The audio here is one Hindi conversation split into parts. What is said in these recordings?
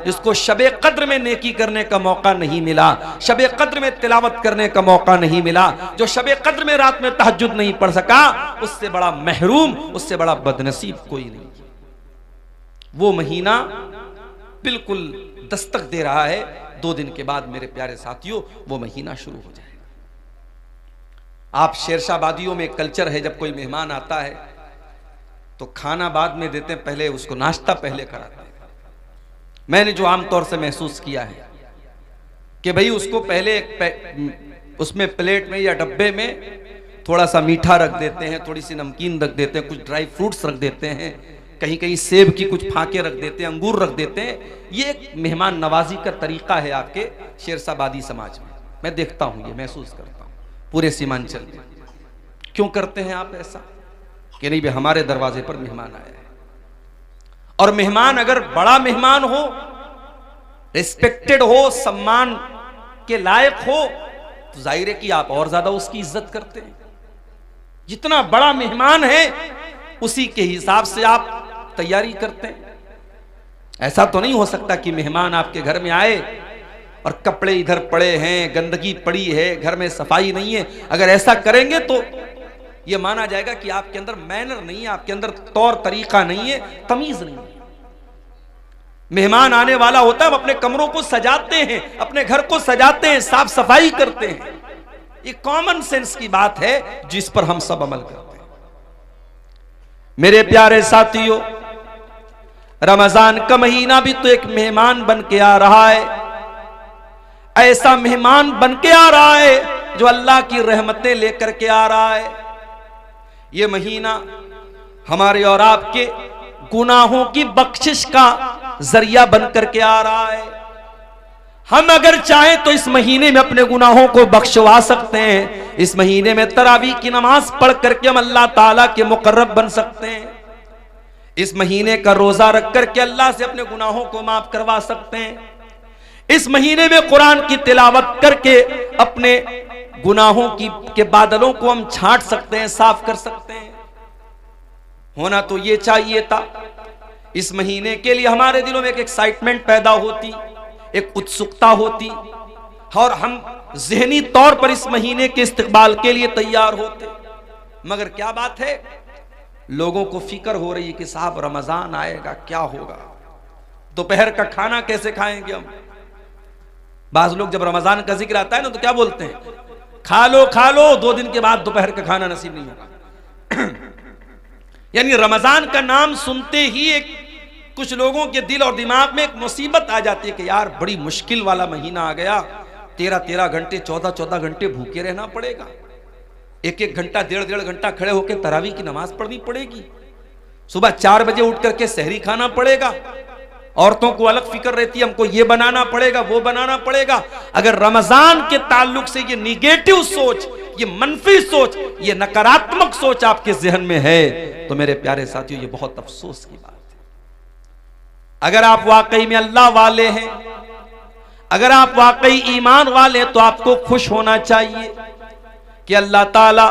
जिसको शबे कद्र में नेकी करने का मौका नहीं मिला, शबे कद्र में तिलावत करने का मौका नहीं मिला, जो शबे कद्र में रात में तहज्जुद नहीं पढ़ सका, उससे बड़ा महरूम, उससे बड़ा बदनसीब कोई नहीं। वो महीना बिल्कुल दस्तक दे रहा है। 2 दिन के बाद मेरे प्यारे साथियों वो महीना शुरू हो जाएगा। आप शेरशाह वादियों में कल्चर है, जब कोई मेहमान आता है तो खाना बाद में देते हैं, पहले उसको नाश्ता पहले कराते हैं। मैंने जो आमतौर से महसूस किया है कि भाई उसको पहले उसमें प्लेट में या डब्बे में थोड़ा सा मीठा रख देते हैं, थोड़ी सी नमकीन रख देते हैं, कुछ ड्राई फ्रूट्स रख देते हैं, कहीं कहीं सेब की कुछ फाके रख देते हैं, अंगूर रख देते हैं। ये एक मेहमान नवाजी का तरीका है आपके शेरशाहबादी समाज में। मैं देखता हूं, ये महसूस करता हूं पूरे सीमांचल में। क्यों करते हैं आप ऐसा कि नहीं भाई हमारे दरवाजे पर मेहमान आया है, और मेहमान अगर बड़ा मेहमान हो, रिस्पेक्टेड हो, सम्मान के लायक हो, तो जाहिर है कि आप और ज्यादा उसकी इज्जत करते हैं। जितना बड़ा मेहमान है उसी के हिसाब से आप तैयारी करते हैं। ऐसा तो नहीं हो सकता कि मेहमान आपके घर में आए और कपड़े इधर पड़े हैं, गंदगी पड़ी है, घर में सफाई नहीं है। अगर ऐसा करेंगे तो यह माना जाएगा कि आपके अंदर मैनर नहीं है, आपके अंदर तौर तरीका नहीं है, तमीज नहीं है। मेहमान आने वाला होता है, हम अपने कमरों को सजाते हैं, अपने घर को सजाते हैं, साफ सफाई करते हैं। ये कॉमन सेंस की बात है जिस पर हम सब अमल करते हैं। मेरे प्यारे साथियों, रमजान का महीना भी तो एक मेहमान बन के आ रहा है। ऐसा मेहमान बन के आ रहा है जो अल्लाह की रहमतें लेकर के आ रहा है। यह महीना हमारे और आपके गुनाहों की बख्शिश का जरिया बन करके आ रहा है। हम अगर चाहें तो इस महीने में अपने गुनाहों को बख्शवा सकते हैं। इस महीने में तरावी की नमाज पढ़ करके हम अल्लाह ताला के मुकर्रब बन सकते हैं। इस महीने का रोजा रख करके अल्लाह से अपने गुनाहों को माफ करवा सकते हैं। इस महीने में कुरान की तिलावत करके अपने गुनाहों के बादलों को हम छांट सकते हैं, साफ कर सकते हैं। होना तो ये चाहिए था, इस महीने के लिए हमारे दिलों में एक एक्साइटमेंट पैदा होती, एक उत्सुकता होती, और हम ज़हनी तौर पर इस महीने के इस्तकबाल के लिए तैयार होते। मगर क्या बात है, लोगों को फिक्र हो रही है कि साहब रमजान आएगा, क्या होगा, दोपहर का खाना कैसे खाएंगे हम। बाज लोग जब रमजान का जिक्र आता है ना तो क्या बोलते हैं, खा लो 2 दिन के बाद दोपहर का खाना नसीब नहीं होगा। यानी रमजान का नाम सुनते ही कुछ लोगों के दिल और दिमाग में एक मुसीबत आ जाती है कि यार बड़ी मुश्किल वाला महीना आ गया, 13 घंटे 14 घंटे भूखे रहना पड़ेगा, 1 घंटा 1.5 घंटा खड़े होकर तरावी की नमाज पढ़नी पड़ेगी, सुबह 4 बजे उठ करके सहरी खाना पड़ेगा। औरतों को अलग फिक्र रहती है, हमको ये बनाना पड़ेगा, वो बनाना पड़ेगा। अगर रमजान के ताल्लुक से ये निगेटिव सोच, ये मनफी सोच, ये नकारात्मक सोच आपके जहन में है तो मेरे प्यारे साथियों ये बहुत अफसोस की बात है। अगर आप वाकई में अल्लाह वाले हैं, अगर आप वाकई ईमान वाले हैं, तो आपको खुश होना चाहिए कि अल्लाह ताला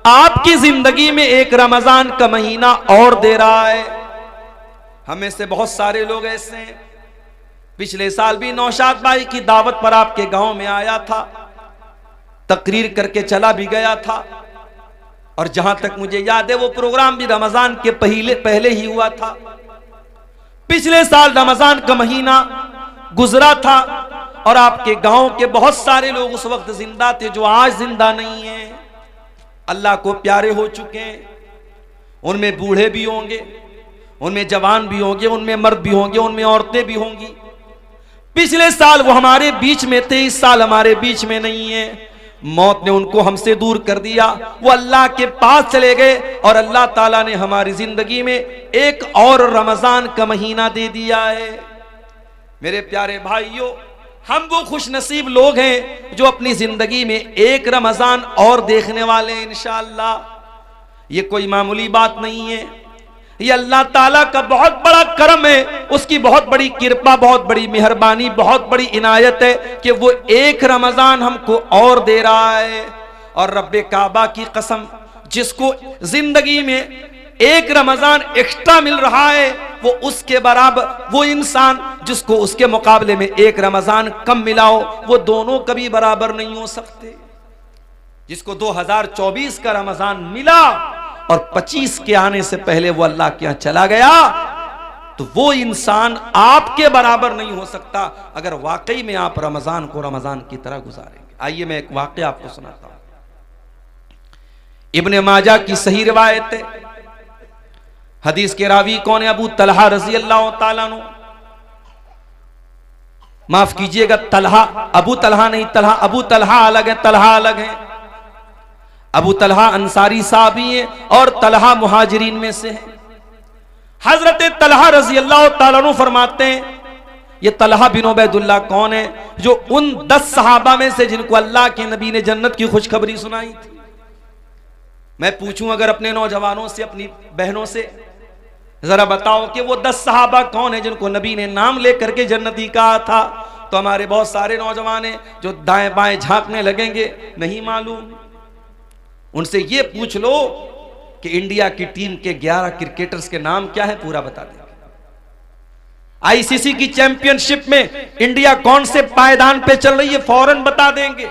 आपकी जिंदगी में एक रमजान का महीना और दे रहा है। हमें से बहुत सारे लोग ऐसे हैं, पिछले साल भी नौशाद भाई की दावत पर आपके गांव में आया था, तकरीर करके चला भी गया था, और जहां तक मुझे याद है वो प्रोग्राम भी रमजान के पहले ही हुआ था। पिछले साल रमजान का महीना गुजरा था और आपके गांव के बहुत सारे लोग उस वक्त जिंदा थे जो आज जिंदा नहीं हैं, अल्लाह को प्यारे हो चुके हैं। उनमें बूढ़े भी होंगे, उनमें जवान भी होंगे, उनमें मर्द भी होंगे, उनमें औरतें भी होंगी। पिछले साल वो हमारे बीच में थे, इस साल हमारे बीच में नहीं है। मौत ने उनको हमसे दूर कर दिया, वो अल्लाह के पास चले गए, और अल्लाह ताला ने हमारी जिंदगी में एक और रमजान का महीना दे दिया है। मेरे प्यारे भाइयों, हम वो खुश नसीब लोग हैं जो अपनी जिंदगी में एक रमजान और देखने वाले हैं इंशाअल्लाह। ये कोई मामूली बात नहीं है, ये अल्लाह ताला का बहुत बड़ा करम है, उसकी बहुत बड़ी कृपा, बहुत बड़ी मेहरबानी, बहुत बड़ी इनायत है कि वो एक रमजान हमको और दे रहा है। और रब्बे काबा की कसम, जिसको जिंदगी में एक रमजान एक्स्ट्रा मिल रहा है, वो उसके बराबर, वो इंसान जिसको उसके मुकाबले में एक रमजान कम मिला हो, वो दोनों कभी बराबर नहीं हो सकते। जिसको 2024 का रमजान मिला और 25 के आने से पहले वो अल्लाह के यहां चला गया, तो वो इंसान आपके बराबर नहीं हो सकता अगर वाकई में आप रमजान को रमजान की तरह गुजारेंगे। आइए मैं एक वाकया आपको सुनाता हूं। इब्ने माजा की सही रिवायत है। हदीस के रावी कौन है? अबू तलहा रजी अल्लाह ताला अन्हु। माफ कीजिएगा, तलहा, अबू तलहा नहीं, तलहा, अबू तलहा अलग है, तलहा अलग है। अबू तलहा अंसारी साहबी है और तलहा मुहाजिरीन में से है। हजरत तलहा रजी अल्लाह ताला अन्हु फरमाते हैं, ये तलहा बिन उबैदुल्लाह कौन है? जो उन 10 सहाबा में से जिनको अल्लाह के नबी ने जन्नत की खुशखबरी सुनाई थी। मैं पूछूं अगर अपने नौजवानों से, अपनी बहनों से, जरा बताओ कि वो 10 सहाबा कौन है जिनको नबी ने नाम लेकर के जन्नती कहा था? तो हमारे बहुत सारे नौजवान हैं जो दाएं बाएं झांकने लगेंगे, नहीं मालूम। उनसे ये पूछ लो कि इंडिया की टीम के 11 क्रिकेटर्स के नाम क्या है, पूरा बता देंगे। आईसीसी की चैंपियनशिप में इंडिया कौन से पायदान पे चल रही है, फौरन बता देंगे।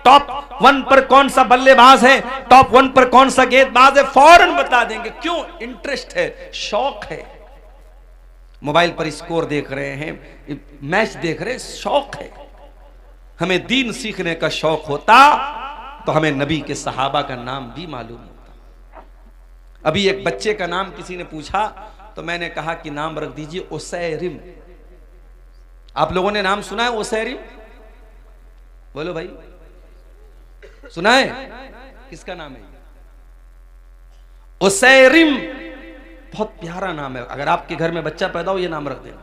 टॉप 1 पर कौन सा बल्लेबाज है, टॉप 1 पर कौन सा गेंदबाज है, फौरन बता देंगे। क्यों? इंटरेस्ट है, शौक है। मोबाइल पर स्कोर देख रहे हैं, मैच देख रहे हैं, शौक है। हमें दीन सीखने का शौक होता तो हमें नबी के सहाबा का नाम भी मालूम होता। अभी एक बच्चे का नाम किसी ने पूछा तो मैंने कहा कि नाम रख दीजिए उसैरिम। आप लोगों ने नाम सुना है उसैरिम? बोलो भाई, सुना है? किसका नाम है उसैरिम? बहुत प्यारा नाम है। अगर आपके घर में बच्चा पैदा हो, ये नाम रख देना,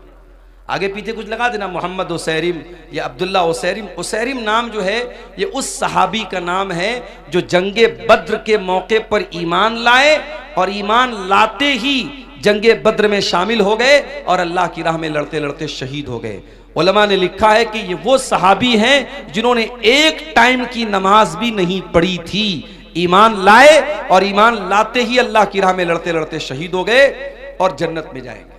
आगे पीछे कुछ लगा देना, मोहम्मद उसैरिम या अब्दुल्ला उसैरिम। उसैरिम नाम जो है ये उस सहाबी का नाम है जो जंगे बद्र के मौके पर ईमान लाए और ईमान लाते ही जंगे बद्र में शामिल हो गए और अल्लाह की राह में लड़ते लड़ते शहीद हो गए। उलमा ने लिखा है कि ये वो सहाबी हैं जिन्होंने एक टाइम की नमाज भी नहीं पढ़ी थी, ईमान लाए और ईमान लाते ही अल्लाह की राह में लड़ते लड़ते शहीद हो गए और जन्नत में जाएंगे।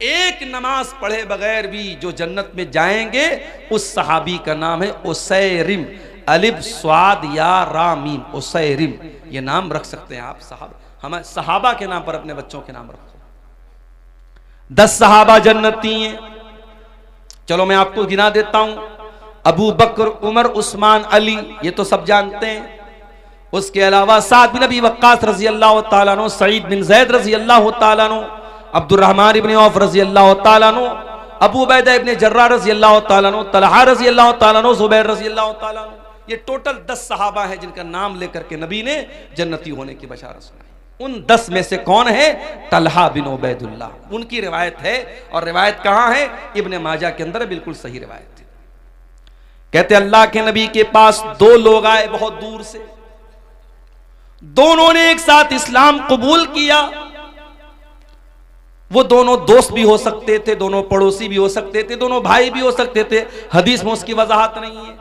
एक नमाज पढ़े बगैर भी जो जन्नत में जाएंगे, उस सहाबी का नाम है उसैरिम। अलिफ स्वाद या रामीम, उसैरिम। ये नाम रख सकते हैं आप। हमारे सहाबा के नाम पर अपने बच्चों के नाम रखो। 10 सहाबा जन्नती हैं। चलो मैं आपको गिना देता हूं। अबू बकर, उमर, उस्मान, अली, ये तो सब जानते हैं। उसके अलावा साद बिन अबी वक्कास रजी अल्लाह तआला अन्हु, सईद बिन ज़ैद रजी अल्लाह तआला अन्हु, अब्दुर्रहमान इब्न औफ रजी अल्लाह तआला अन्हु, अबू उबैदा इब्न जर्राह रजी अल्लाह तआला अन्हु, तलहा रजी अल्लाह तआला अन्हु, ज़ुबैर रजी अल्लाह तआला अन्हु। ये टोटल 10 सहाबा हैं जिनका नाम लेकर के नबी ने जन्नती होने की बशारत सुनाई। उन 10 में से कौन है? तलहा बिन उबैदुल्लाह। उनकी रिवायत है, और रिवायत कहां है? इब्ने माजा के अंदर, बिल्कुल सही रिवायत है। कहते अल्लाह के नबी के पास 2 लोग आए बहुत दूर से। दोनों ने एक साथ इस्लाम कबूल किया। वो दोनों दोस्त भी हो सकते थे, दोनों पड़ोसी भी हो सकते थे, दोनों भाई भी हो सकते थे। हदीस में उसकी वजाहत नहीं है।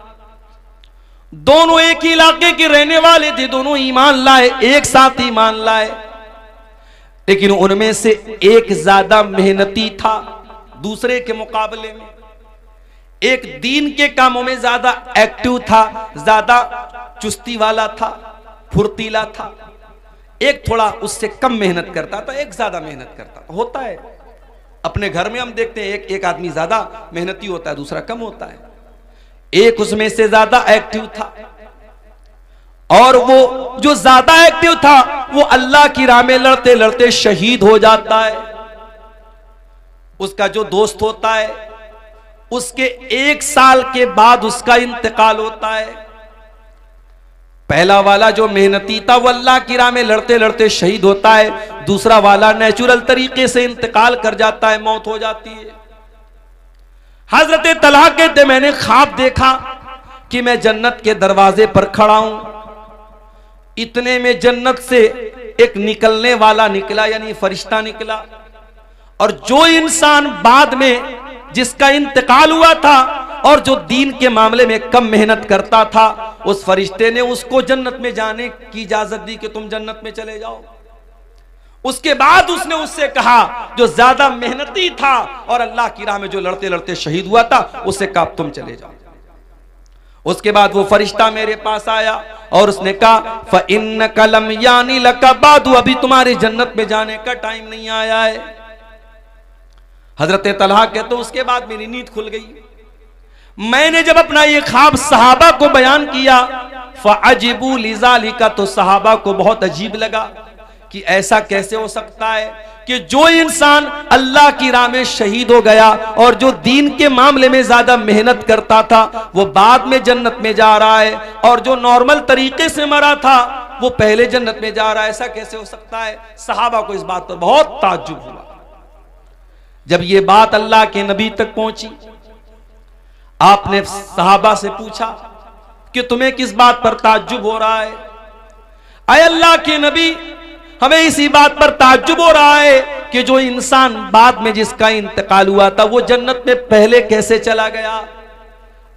दोनों एक ही इलाके के रहने वाले थे, दोनों ईमान लाए, एक साथ ईमान लाए। लेकिन उनमें से एक ज्यादा मेहनती था दूसरे के मुकाबले में। एक दीन के कामों में ज्यादा एक्टिव था, ज्यादा चुस्ती वाला था, फुर्तीला था। एक थोड़ा उससे कम मेहनत करता था, एक ज्यादा मेहनत करता था। होता है अपने घर में, हम देखते हैं एक आदमी ज्यादा मेहनती होता है, दूसरा कम होता है। एक उसमें से ज्यादा एक्टिव था, और वो जो ज्यादा एक्टिव था वो अल्लाह की राह में लड़ते लड़ते शहीद हो जाता है। उसका जो दोस्त होता है, उसके 1 साल के बाद उसका इंतकाल होता है। पहला वाला जो मेहनती था वो अल्लाह की राह में लड़ते लड़ते शहीद होता है। दूसरा वाला नेचुरल तरीके से इंतकाल कर जाता है, मौत हो जाती है। हजरत तलहा कहते मैंने ख्वाब देखा कि मैं जन्नत के दरवाजे पर खड़ा हूं। इतने में जन्नत से एक निकलने वाला निकला, यानी फरिश्ता निकला। और जो इंसान बाद में जिसका इंतकाल हुआ था और जो दीन के मामले में कम मेहनत करता था, उस फरिश्ते ने उसको जन्नत में जाने की इजाजत दी कि तुम जन्नत में चले जाओ। उसके बाद उसने उससे कहा जो ज्यादा मेहनती था और अल्लाह की राह में जो लड़ते लड़ते शहीद हुआ था, उससे कहा तुम चले जाओ। उसके बाद वो फरिश्ता मेरे पास आया और उसने कहा फ़इन्नका लम यानी लका बादु, अभी तुम्हारी जन्नत में जाने का टाइम नहीं आया है। हजरत तलहा कहते उसके बाद मेरी नींद खुल गई। मैंने जब अपना ये ख्वाब सहाबा को बयान किया, फ़अजिबू लिज़ालिका, तो सहाबा को बहुत अजीब लगा कि ऐसा कैसे हो सकता है कि जो इंसान अल्लाह की राह में शहीद हो गया और जो दीन के मामले में ज्यादा मेहनत करता था वो बाद में जन्नत में जा रहा है, और जो नॉर्मल तरीके से मरा था वो पहले जन्नत में जा रहा है, ऐसा कैसे हो सकता है। सहाबा को इस बात पर बहुत ताज्जुब हुआ। जब ये बात अल्लाह के नबी तक पहुंची, आपने सहाबा से पूछा कि तुम्हें किस बात पर ताज्जुब हो रहा है। आए अल्लाह के नबी, हमें इसी बात पर ताज्जुब हो रहा है कि जो इंसान बाद में जिसका इंतकाल हुआ था वो जन्नत में पहले कैसे चला गया।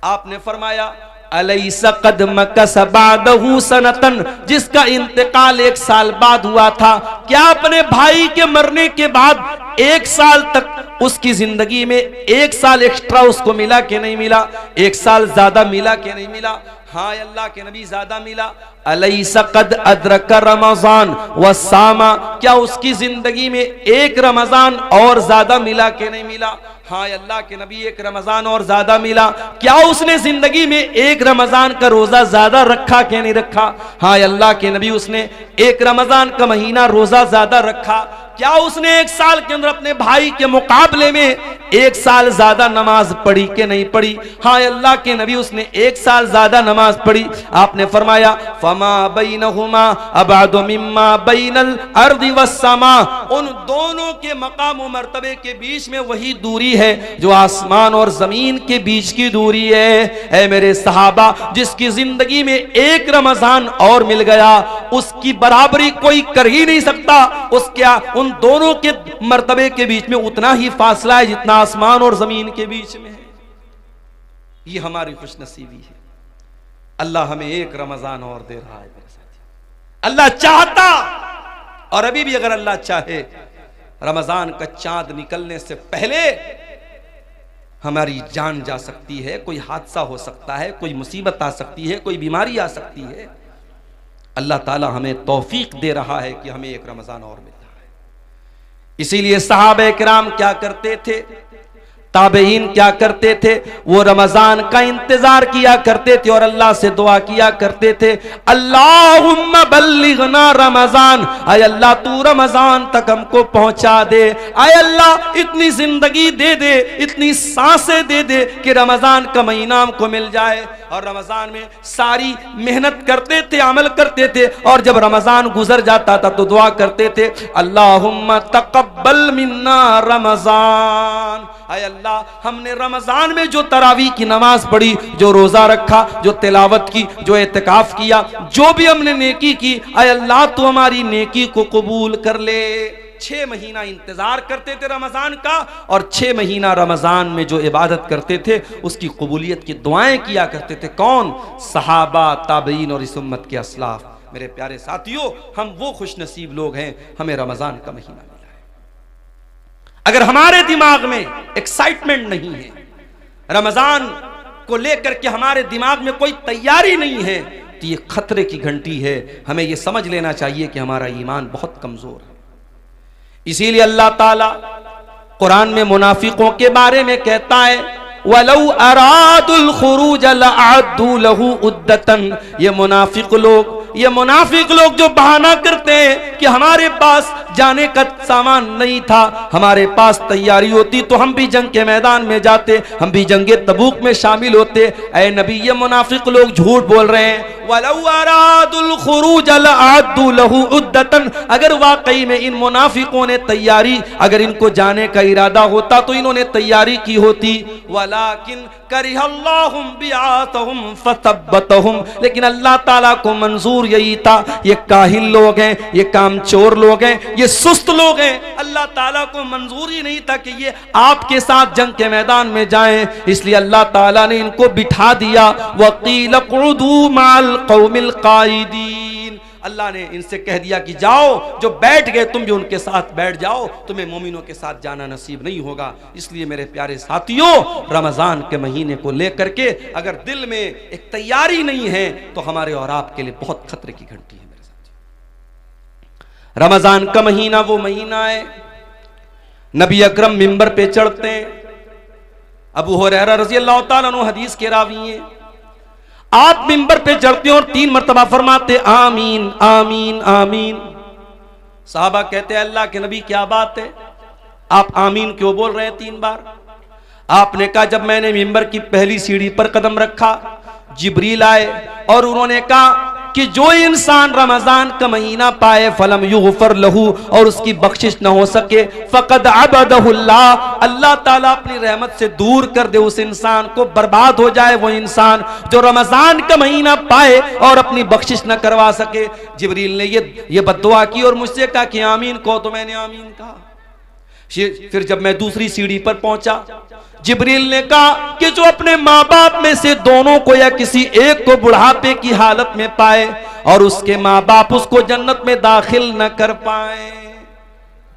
आपने फरमाया अलैसा कद मकस बादहु सनतन, जिसका इंतकाल 1 साल बाद हुआ था, क्या अपने भाई के मरने के बाद 1 साल तक उसकी जिंदगी में 1 साल एक्स्ट्रा उसको मिला कि नहीं मिला, 1 साल ज्यादा मिला कि नहीं मिला। हाँ अल्लाह के नबी ज्यादा मिला। अलैसा कद अदरक रमजान व सामा, क्या उसकी जिंदगी में 1 रमजान और ज्यादा मिला कि नहीं मिला। हाँ अल्लाह के नबी 1 रमजान और ज्यादा मिला। क्या उसने जिंदगी में 1 रमजान का रोजा ज्यादा रखा कि नहीं रखा। हाँ अल्लाह के नबी उसने 1 रमजान का महीना रोजा ज्यादा रखा। क्या उसने 1 साल के अंदर अपने भाई के मुकाबले में 1 साल ज्यादा नमाज पढ़ी कि नहीं पढ़ी। हाँ अल्लाह के नबी उसने 1 साल ज्यादा नमाज पढ़ी। आपने फरमाया फमा बैनहुमा अबादु मिम्मा बैनल अर्दि वस्समा, उन दोनों के मकाम और मर्तबे के बीच में वही दूरी है जो आसमान और जमीन के बीच की दूरी है। ऐ मेरे सहाबा, जिसकी जिंदगी में 1 रमजान और मिल गया उसकी बराबरी कोई कर ही नहीं सकता। उसके उन दोनों के मर्तबे के बीच में उतना ही फासला है जितना आसमान और जमीन के बीच में है। ये हमारी खुशनसीबी है। अल्लाह हमें 1 रमजान और दे रहा है मेरे साथी। अल्लाह चाहता, और अभी भी अगर अल्लाह चाहे, रमजान का चांद निकलने से पहले हमारी जान जा सकती है, कोई हादसा हो सकता है, कोई मुसीबत आ सकती है, कोई बीमारी आ सकती है। अल्लाह ताला हमें तौफीक दे रहा है कि हमें 1 रमजान और मिल रहा है। इसीलिए सहाबा किराम क्या करते थे, ताबईन क्या करते थे, वो रमजान का इंतजार किया करते थे और अल्लाह से दुआ किया करते थे, अल्लाहुम्मा बल्लिगना रमजान, आय अल्लाह तू रमजान तक हमको पहुंचा दे। आय अल्लाह इतनी जिंदगी दे दे, इतनी सांसें दे दे कि रमजान का महीना हमको मिल जाए। और रमजान में सारी मेहनत करते थे, अमल करते थे, और जब रमजान गुजर जाता था तो दुआ करते थे, अल्लाहुम्मा तकब्बल मिन्ना रमजान, आय अल्लाह हमने रमजान में जो तरावी की नमाज पढ़ी, जो रोजा रखा, जो तिलावत की, जो एतकाफ किया, जो भी हमने नेकी की, आय अल्लाह तू हमारी नेकी को कबूल कर ले। 6 महीना इंतजार करते थे रमजान का, और 6 महीना रमजान में जो इबादत करते थे उसकी कबूलियत की दुआएं किया करते थे। कौन? सहाबा, ताबईन और इस उम्मत के असलाफ। मेरे प्यारे साथियों, हम वो खुश नसीब लोग हैं, हमें रमजान का महीना मिला है। अगर हमारे दिमाग में एक्साइटमेंट नहीं है, रमजान को लेकर के हमारे दिमाग में कोई तैयारी नहीं है, तो ये खतरे की घंटी है। हमें ये समझ लेना चाहिए कि हमारा ईमान बहुत कमजोर है। इसीलिए अल्लाह ताला कुरान में मुनाफिकों के बारे में कहता है, वलौ अरादुल खुरूज लअद्दू लहू उद्दतन। ये मुनाफिक लोग जो बहाना करते हैं कि हमारे पास जाने का सामान नहीं था, हमारे पास तैयारी होती तो हम भी जंग के मैदान में जाते, हम भी जंगे तबूक में शामिल होते। ऐ नबी, ये मुनाफिक लोग झूठ बोल रहे हैं। वलौ अरादुल खुरूज लअद्दू लहू उद्दतन, अगर वाकई में इन मुनाफिकों ने तैयारी, अगर इनको जाने का इरादा होता तो इन्होंने तैयारी की होती। वलाकिन करिहल्लाहुम बिआतहुम फसब्बतहुम, लेकिन अल्लाह ताला को मंजूर यही था, ये काहिल लोग हैं, ये कामचोर लोग हैं, ये सुस्त लोग हैं। अल्लाह ताला को मंजूर ही नहीं था कि ये आपके साथ जंग के मैदान में जाएं, इसलिए अल्लाह ताला ने इनको बिठा दिया। वकील क़ुदू माल कौमिल कायदीन, अल्लाह ने इनसे कह दिया कि जाओ, जो बैठ गए तुम भी उनके साथ बैठ जाओ, तुम्हें मोमिनों के साथ जाना नसीब नहीं होगा। इसलिए मेरे प्यारे साथियों, रमज़ान के महीने को लेकर के अगर दिल में एक तैयारी नहीं है तो हमारे और आपके लिए बहुत खतरे की घंटी है। मेरे साथ रमज़ान का महीना वो महीना है, नबी अकरम मिंबर पे चढ़ते हैं। अबू हुरैरा रज़ी अल्लाह ताला अन्हु हदीस के रावी हैं। आप मिंबर पे चढ़ते हैं और 3 मरतबा फरमाते आमीन आमीन आमीन। साहबा कहते हैं अल्लाह के नबी क्या बात है, आप आमीन क्यों बोल रहे हैं 3 बार? आपने कहा जब मैंने मिंबर की पहली सीढ़ी पर कदम रखा, जिब्रील आए और उन्होंने कहा कि जो इंसान रमजान का महीना पाए फलम युगफर लहू, और उसकी बख्शिश न हो सके, फकद अबदहुल्लाह, अल्लाह ताला अपनी रहमत से दूर कर दे उस इंसान को, बर्बाद हो जाए वो इंसान जो रमजान का महीना पाए और अपनी बख्शिश न करवा सके। जिब्रील ने ये बद्दुआ की और मुझसे कहा कि आमीन कहो, तो मैंने आमीन कहा। फिर जब मैं दूसरी सीढ़ी पर पहुंचा, जिब्रील ने कहा कि जो अपने माँ बाप में से दोनों को या किसी एक को बुढ़ापे की हालत में पाए और उसके माँ बाप उसको जन्नत में दाखिल न कर पाए।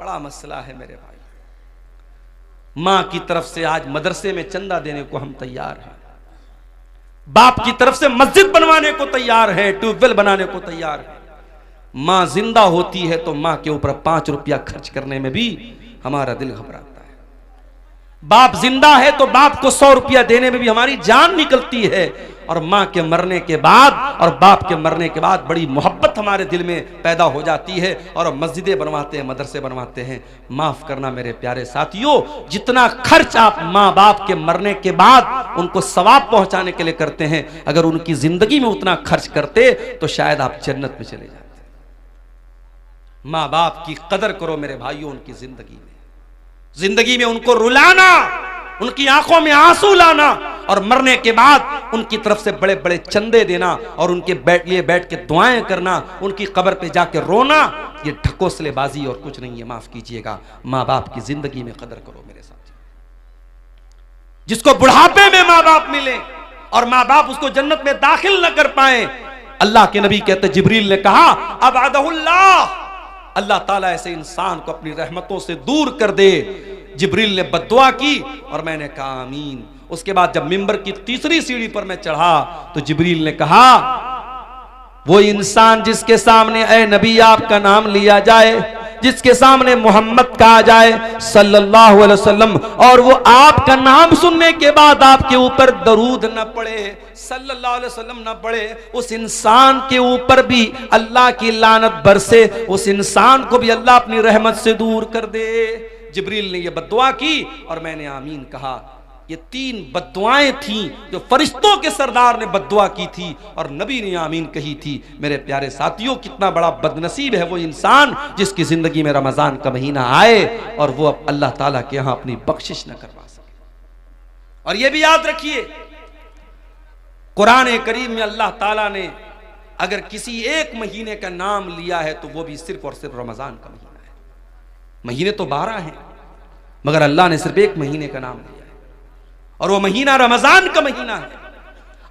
बड़ा मसला है मेरे भाई। माँ की तरफ से आज मदरसे में चंदा देने को हम तैयार हैं, बाप की तरफ से मस्जिद बनवाने को तैयार है, ट्यूबवेल बनाने को तैयार है। माँ जिंदा होती है तो माँ के ऊपर 5 रुपया खर्च करने में भी हमारा दिल घबराता है। बाप जिंदा है तो बाप को 100 रुपया देने में भी हमारी जान निकलती है। और माँ के मरने के बाद और बाप के मरने के बाद बड़ी मोहब्बत हमारे दिल में पैदा हो जाती है और मस्जिदें बनवाते हैं, मदरसे बनवाते हैं। माफ करना मेरे प्यारे साथियों, जितना खर्च आप माँ बाप के मरने के बाद उनको सवाब पहुंचाने के लिए करते हैं, अगर उनकी जिंदगी में उतना खर्च करते तो शायद आप जन्नत में चले जाते। माँ बाप की कदर करो मेरे भाइयों, उनकी जिंदगी में उनको रुलाना, उनकी आंखों में आंसू लाना और मरने के बाद उनकी तरफ से बड़े बड़े चंदे देना और उनके लिए बैठ के दुआएं करना, उनकी कब्र पे जाके रोना, ये ढकोसलेबाजी और कुछ नहीं है। माफ कीजिएगा, माँ बाप की जिंदगी में कदर करो मेरे साथ। जिसको बुढ़ापे में माँ बाप मिले और माँ बाप उसको जन्नत में दाखिल न कर पाए, अल्लाह के नबी कहते, जिब्रील ने कहा अबअदहुल्लाह, अल्लाह ताला ऐसे इंसान को अपनी रहमतों से दूर कर दे। जिब्रील ने बद्दुआ की और मैंने कहा आमीन। उसके बाद जब मिंबर की तीसरी सीढ़ी पर मैं चढ़ा तो जिब्रील ने कहा वो इंसान जिसके सामने ऐ नबी आपका नाम लिया जाए, जिसके सामने मोहम्मद कहा जाए सल्लल्लाहु अलैहि वसल्लम, और वो आपका नाम सुनने के बाद आपके ऊपर दरूद न पड़े, सल्लल्लाहु अलैहि वसल्लम न पड़े, उस इंसान के ऊपर भी अल्लाह की लानत बरसे, उस इंसान को भी अल्लाह अपनी रहमत से दूर कर दे। जिब्रील ने यह बद्दुआ की और मैंने आमीन कहा। ये 3 बद्दुआएं थीं जो फरिश्तों के सरदार ने बद्दुआ की थी और नबी ने आमीन कही थी। मेरे प्यारे साथियों, कितना बड़ा बदनसीब है वो इंसान जिसकी जिंदगी में रमजान का महीना आए और वो अब अल्लाह ताला के यहां अपनी बख्शिश न करवा सके। और ये भी याद रखिए, कुरान करीम में अल्लाह ताला ने अगर किसी एक महीने का नाम लिया है तो वो भी सिर्फ और सिर्फ रमजान का महीना है। महीने तो 12 हैं मगर अल्लाह ने सिर्फ एक महीने का नाम लिया है और वो महीना रमजान का महीना है।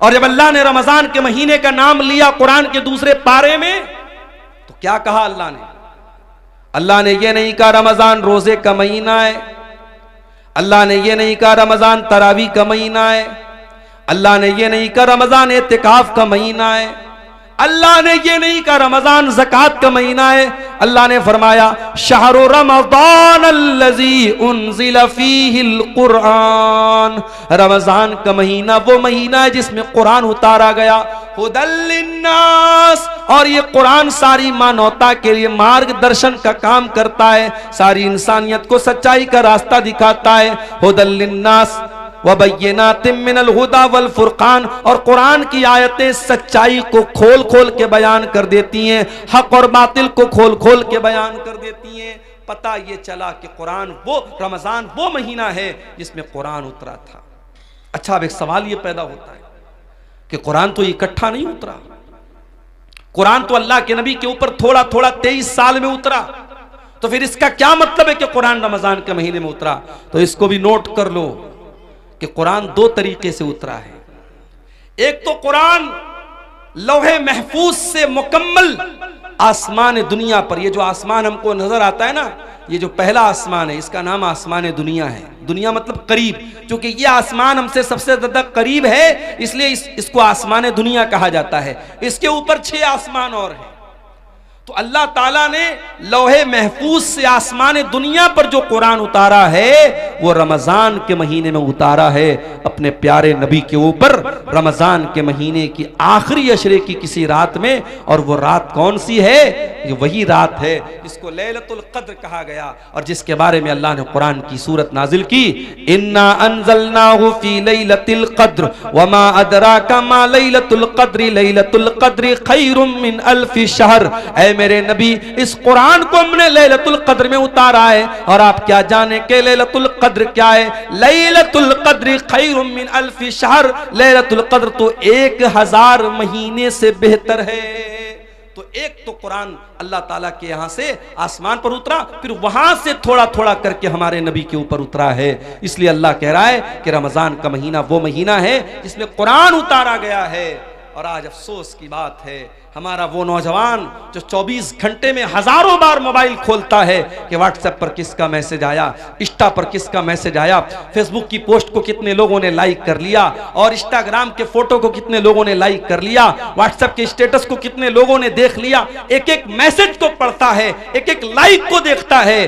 और जब अल्लाह ने रमजान के महीने का नाम लिया कुरान के दूसरे पारे में तो क्या कहा अल्लाह ने? अल्लाह ने ये नहीं कहा रमजान रोजे का महीना है, अल्लाह ने ये नहीं कहा रमजान तरावी का महीना है, अल्लाह ने ये नहीं कहा रमजान एतिकाफ का महीना है, अल्लाह ने ये नहीं कहा रमजान ज़कात का महीना है। अल्लाह ने फरमाया शहरु रमज़ान अल्लज़ी उन्ज़िला फ़ीहिल कुरआन, रमजान का महीना वो महीना है जिसमें कुरान उतारा गया, हुदल लिन्नास, और ये कुरान सारी मानवता के लिए मार्गदर्शन का काम करता है, सारी इंसानियत को सच्चाई का रास्ता दिखाता है। हुदल लिन्नास वबय्यिनातिम मिनल हुदा वल फुरकान, और कुरान की आयतें सच्चाई को खोल खोल के बयान कर देती हैं, हक और बातिल को खोल खोल के बयान कर देती हैं। पता ये चला कि कुरान वो रमजान वो महीना है जिसमें कुरान उतरा था। अच्छा, अब एक सवाल ये पैदा होता है कि कुरान तो इकट्ठा नहीं उतरा, कुरान तो अल्लाह के नबी के ऊपर थोड़ा थोड़ा 23 साल में उतरा, तो फिर इसका क्या मतलब है कि कुरान रमजान के महीने में उतरा? तो इसको भी नोट कर लो कि कुरान 2 तरीके से उतरा है। एक तो कुरान लौहे महफूज से मुकम्मल आसमान दुनिया पर। ये जो आसमान हमको नजर आता है ना, ये जो पहला आसमान है, इसका नाम आसमान दुनिया है। दुनिया मतलब करीब, क्योंकि ये आसमान हमसे सबसे ज्यादा करीब है, इसलिए इसको आसमान दुनिया कहा जाता है। इसके ऊपर 6 आसमान और हैं। तो अल्लाह ताला ने लौहे महफूज से आसमान दुनिया पर जो कुरान उतारा है वो रमजान के महीने में उतारा है अपने प्यारे नबी के ऊपर, रमजान के महीने की आखिरी अशरे की किसी रात में। और वो रात कौन सी है? ये वही रात है जिसको लैलतुल क़द्र कहा गया और जिसके बारे में अल्लाह ने कुरान की सूरत नाजिल की, इन्ना अंज़लनाहु फी लैलतिल क़द्र वमा अदराका मा लैलतुल क़द्र लैलतुल क़द्र खैरुम मिन अल्फि शहर। ऐ मेरे नबी, इस कुरान को हमने लैलतुल क़द्र में उतारा है और आप क्या जाने के लैलतुल क़द्र क्या है? लैलतुल क़द्र खैरुम मिन अल्फि शहर। लैलतुल क़द्र तो 1000 महीने से बेहतर है। तो एक तो कुरान अल्लाह ताला के यहां से आसमान पर उतरा, फिर वहां से थोड़ा थोड़ा करके हमारे नबी के ऊपर उतरा है। इसलिए अल्लाह कह रहा है कि रमजान का महीना वो महीना है जिसमें कुरान उतारा गया है। और आज अफसोस की बात है, हमारा वो नौजवान जो 24 घंटे में हजारों बार मोबाइल खोलता है कि व्हाट्सएप पर किसका मैसेज आया, इंस्टा पर किसका मैसेज आया, फेसबुक की पोस्ट को कितने लोगों ने लाइक कर लिया और इंस्टाग्राम के फोटो को कितने लोगों ने लाइक कर लिया, व्हाट्सएप के स्टेटस को कितने लोगों ने देख लिया। एक एक मैसेज को पढ़ता है, एक एक लाइक को देखता है।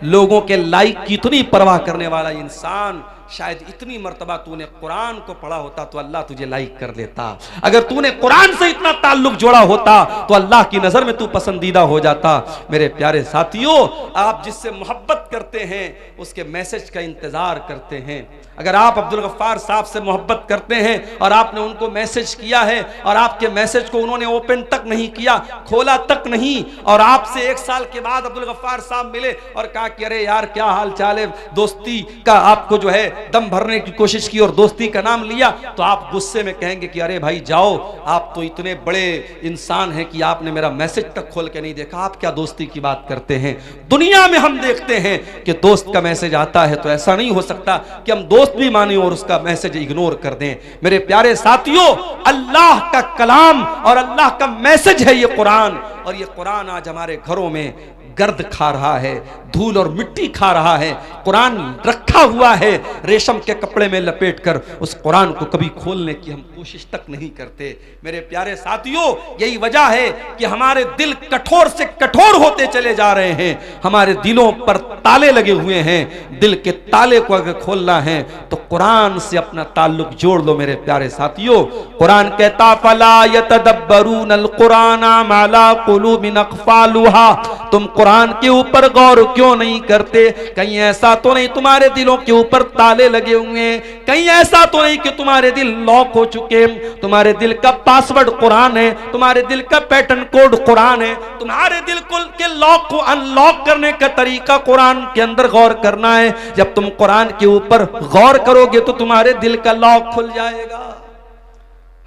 लोगों के लाइक की इतनी परवाह करने वाला इंसान, शायद इतनी मर्तबा तूने कुरान को पढ़ा होता तो अल्लाह तुझे लाइक कर देता। अगर तूने कुरान से इतना ताल्लुक जोड़ा होता तो अल्लाह की नजर में तू पसंदीदा हो जाता। मेरे प्यारे साथियों, आप जिससे मोहब्बत करते हैं उसके मैसेज का इंतजार करते हैं। अगर आप अब्दुल गफ्फार साहब से मोहब्बत करते हैं और आपने उनको मैसेज किया है और आपके मैसेज को उन्होंने ओपन तक नहीं किया, खोला तक नहीं, और आपसे 1 साल के बाद अब्दुल गफ्फार साहब मिले और कहा कि अरे यार क्या हाल चाल है, दोस्ती का आपको जो है दम भरने की कोशिश की और दोस्ती का नाम लिया, तो आप गुस्से में कहेंगे कि अरे भाई जाओ, आप तो इतने बड़े इंसान हैं कि आपने मेरा मैसेज तक खोल के नहीं देखा, आप क्या दोस्ती की बात करते हैं। दुनिया में हम देखते हैं कि दोस्त का मैसेज आता है तो ऐसा नहीं हो सकता कि हम दोस्त भी माने और उसका मैसेज इग्नोर कर दें। मेरे प्यारे साथियों, अल्लाह का कलाम और अल्लाह का मैसेज है ये कुरान, और ये कुरान आज हमारे घरों में गर्द खा रहा है, धूल और मिट्टी खा रहा है। कुरान रखा हुआ है रेशम के कपड़े में लपेटकर, उस कुरान को कभी खोलने की हम कोशिश तक नहीं करते। मेरे प्यारे साथियों, यही वजह है कि हमारे दिल कठोर से कठोर होते चले जा रहे हैं। हमारे दिलों पर ताले लगे हुए हैं। दिल के ताले को अगर खोलना है तो कुरान से अपना ताल्लुक जोड़ लो। मेरे प्यारे साथियों, कुरान कहता फला यतदब्बरूनल कुराना मा ला कुलूबिन अक़फ़ालुहा, तुम कुरान के ऊपर गौर क्यों नहीं करते? कहीं ऐसा तो नहीं तुम्हारे दिलों के ऊपर ताले लगे हुए हैं? कहीं ऐसा तो नहीं कि तुम्हारे दिल लॉक हो चुके? तुम्हारे दिल का पासवर्ड कुरान है, तुम्हारे दिल का पैटर्न कोड कुरान है। तुम्हारे दिल के लॉक को अनलॉक करने का तरीका कुरान के अंदर गौर करना है। जब तुम कुरान के ऊपर गौर करोगे तो तुम्हारे दिल का लॉक खुल जाएगा।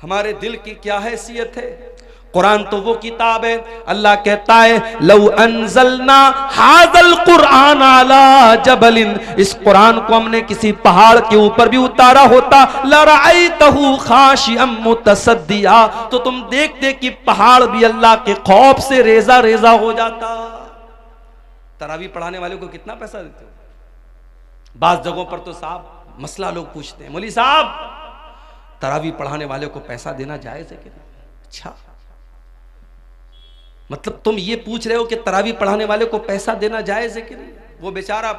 हमारे दिल की क्या हैसियत है? कुरान तो वो किताब है, अल्लाह कहता है लौ अंज़लना हाज़ल कुरान अला जबलिन, इस कुरान को हमने किसी पहाड़ के ऊपर भी उतारा होता, लरअयतहु खाशिअम मुतसद्दिया, तो तुम देखते कि पहाड़ भी अल्लाह के खौफ से रेजा रेजा हो जाता। तरावी पढ़ाने वाले को कितना पैसा देते हो? बाज़ जगहों पर तो साहब मसला लोग पूछते हैं, मौलवी साहब तरावी पढ़ाने वाले को पैसा देना जायज है कि नहीं? अच्छा, मतलब तुम ये पूछ रहे हो कि तरावी पढ़ाने वाले को पैसा देना जायज है कि नहीं? वो बेचारा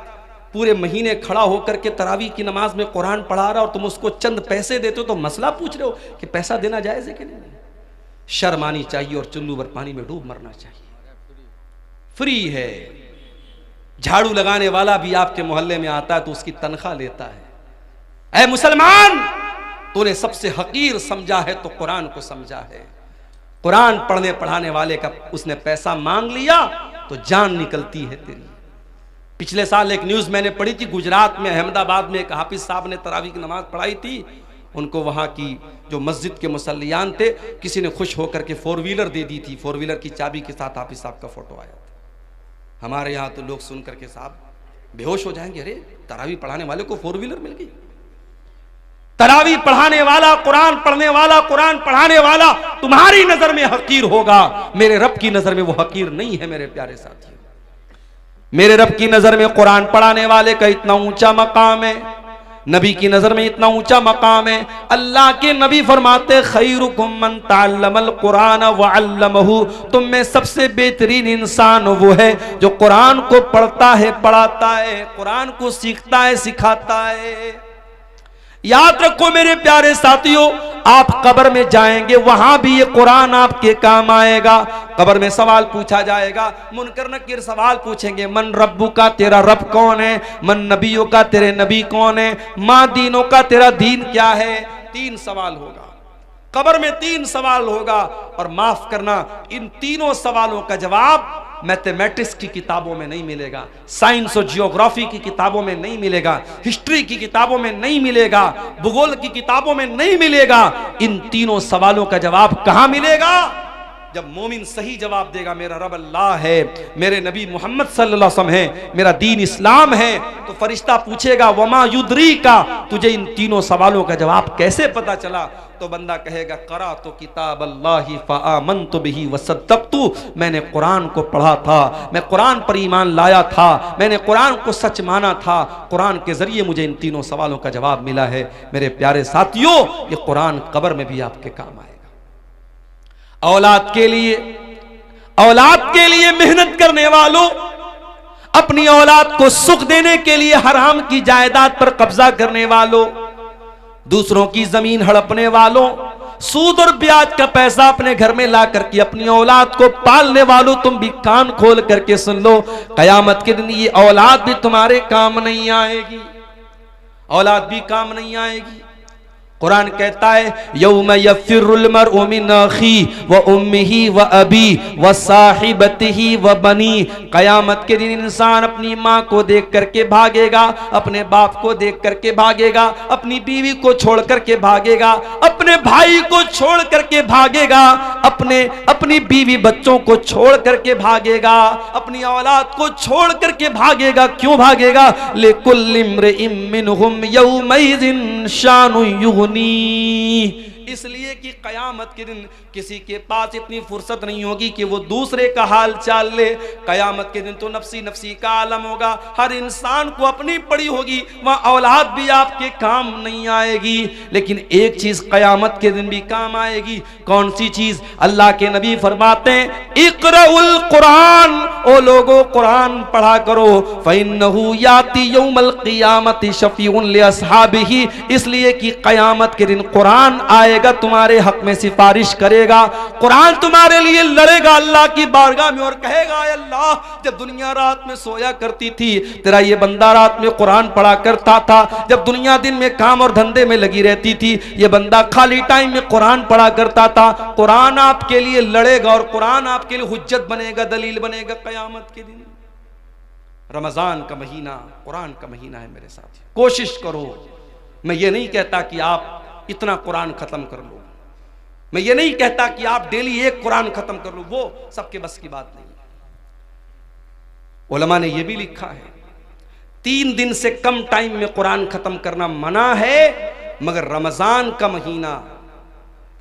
पूरे महीने खड़ा होकर के तरावी की नमाज में कुरान पढ़ा रहा और तुम उसको चंद पैसे देते हो तो मसला पूछ रहे हो कि पैसा देना जायज है कि नहीं? शर्म आनी चाहिए और चुल्लू भर पानी में डूब मरना चाहिए। फ्री है। झाड़ू लगाने वाला भी आपके मोहल्ले में आता है तो उसकी तनख्वाह लेता है। ऐ मुसलमान, तूने सबसे हकीर समझा है तो कुरान को समझा है। कुरान पढ़ने पढ़ाने वाले का उसने पैसा मांग लिया तो जान निकलती है तेरी। पिछले साल एक न्यूज मैंने पढ़ी थी, गुजरात में अहमदाबाद में एक हाफिज साहब ने तरावी की नमाज पढ़ाई थी। उनको वहां की जो मस्जिद के मुसल्लियान थे, किसी ने खुश होकर के 4 व्हीलर दे दी थी। 4 व्हीलर की चाबी के साथ हाफिज साहब का फोटो आया था। हमारे यहाँ तो लोग सुन करके साहब बेहोश हो जाएंगे, अरे तरावी पढ़ाने वाले को 4 व्हीलर मिल गई। तरावी पढ़ाने वाला, कुरान पढ़ने वाला, कुरान पढ़ाने वाला तुम्हारी नजर में हकीर होगा, मेरे रब की नजर में वो हकीर नहीं है। मेरे प्यारे साथियों, मेरे रब की नजर में कुरान पढ़ाने वाले का इतना ऊंचा मकाम है, नबी की नजर में इतना ऊंचा मकाम है। अल्लाह के नबी फरमाते खैरुकुम मन तअल्लमल कुरान व अल्लमहु, तुम में सबसे बेहतरीन इंसान वो है जो कुरान को पढ़ता है, पढ़ाता है, कुरान को सीखता है, सिखाता है। याद रखो मेरे प्यारे साथियों, आप कब्र में जाएंगे, वहां भी ये कुरान आपके काम आएगा। कब्र में सवाल पूछा जाएगा, मुनकर नकीर सवाल पूछेंगे, मन रब्बू का, तेरा रब कौन है? मन नबियों का, तेरे नबी कौन है? माँ दीनों का, तेरा दीन क्या है? 3 सवाल होगा कब्र में, 3 सवाल होगा। और माफ करना, इन तीनों सवालों का जवाब मैथमेटिक्स की किताबों में नहीं मिलेगा, साइंस और जियोग्राफी की किताबों में नहीं मिलेगा, हिस्ट्री की किताबों में नहीं मिलेगा, भूगोल की किताबों में नहीं मिलेगा। इन तीनों सवालों का जवाब कहां मिलेगा? जब मोमिन सही जवाब देगा, मेरा रब अल्लाह है, मेरे नबी मोहम्मद सल्लल्लाहु अलैहि वसल्लम है, मेरा दीन इस्लाम है, तो फरिश्ता पूछेगा वमा युद्री का, तुझे इन तीनों सवालों का जवाब कैसे पता चला? तो बंदा कहेगा करा तो किताब अल्लाहि फ़आमनतु बिही वसद्दक़तु, मैंने कुरान को पढ़ा था, मैं कुरान पर ईमान लाया था, मैंने कुरान को सच माना था, कुरान के जरिए मुझे इन तीनों सवालों का जवाब मिला है। मेरे प्यारे साथियों, ये कुरान कब्र में भी आपके काम आएगा। औलाद के लिए मेहनत करने वालों, अपनी औलाद को सुख देने के लिए हराम की जायदाद पर कब्जा करने वालों, दूसरों की जमीन हड़पने वालों, सूद और ब्याज का पैसा अपने घर में ला करके अपनी औलाद को पालने वालों, तुम भी कान खोल करके सुन लो, कयामत के दिन ये औलाद भी तुम्हारे काम नहीं आएगी, औलाद भी काम नहीं आएगी। कुरान कहता है यौम यफिरुल मरउ मिन अखी व उम्मिही व अबी व साहिबतिही व बनी, कयामत के दिन इंसान अपनी माँ को देख करके भागेगा, अपने बाप को देख करके भागेगा, अपनी बीवी को छोड़ करके भागेगा, अपने भाई को छोड़ करके भागेगा, अपनी बीवी बच्चों को छोड़ करके भागेगा, अपनी औलाद को छोड़ करके भागेगा। क्यों भागेगा? लिकुल्लि इम्रिइम मिनहुम यौमइज़िन शानुन, इसलिए कि कयामत के दिन किसी के पास इतनी फुर्सत नहीं होगी कि वो दूसरे का हाल चाल ले। कयामत के दिन तो नफ्सी नफ्सी का आलम होगा, हर इंसान को अपनी पड़ी होगी, वहां औलाद भी आपके काम नहीं आएगी। लेकिन एक चीज कयामत के दिन भी काम आएगी। कौन सी चीज? अल्लाह के नबी फरमाते हैं इक़राउल कुरान, ओ लोगों कुरान पढ़ा करो, फ़इन्नहु याती यौमल क़ियामति शफ़ीउन लिअस्हाबिही, इसलिए कि कयामत के दिन कुरान आएगा, तुम्हारे हक में सिफारिश करेगा, कुरान तुम्हारे लिए लड़ेगा अल्लाह की बारगाह में और कहेगा अल्लाह, जब दुनिया रात में सोया करती थी, तेरा ये बंदा रात में कुरान पढ़ा करता था, जब दुनिया दिन में काम और धंधे में लगी रहती थी, ये बंदा खाली टाइम में कुरान पढ़ा करता था, कुरान आपके लिए लड़ेगा और कुरान आपके लिए हुज्जत बनेगा, दलील बनेगा कयामत के दिन। रमजान का महीना कुरान का महीना है मेरे साथ, कोशिश करो। मैं ये नहीं कहता कि आप इतना कुरान खत्म कर लो, मैं ये नहीं कहता कि आप डेली एक कुरान खत्म कर लो, वो सबके बस की बात नहीं है। उलमा ने यह भी लिखा है 3 दिन से कम टाइम में कुरान खत्म करना मना है, मगर रमजान का महीना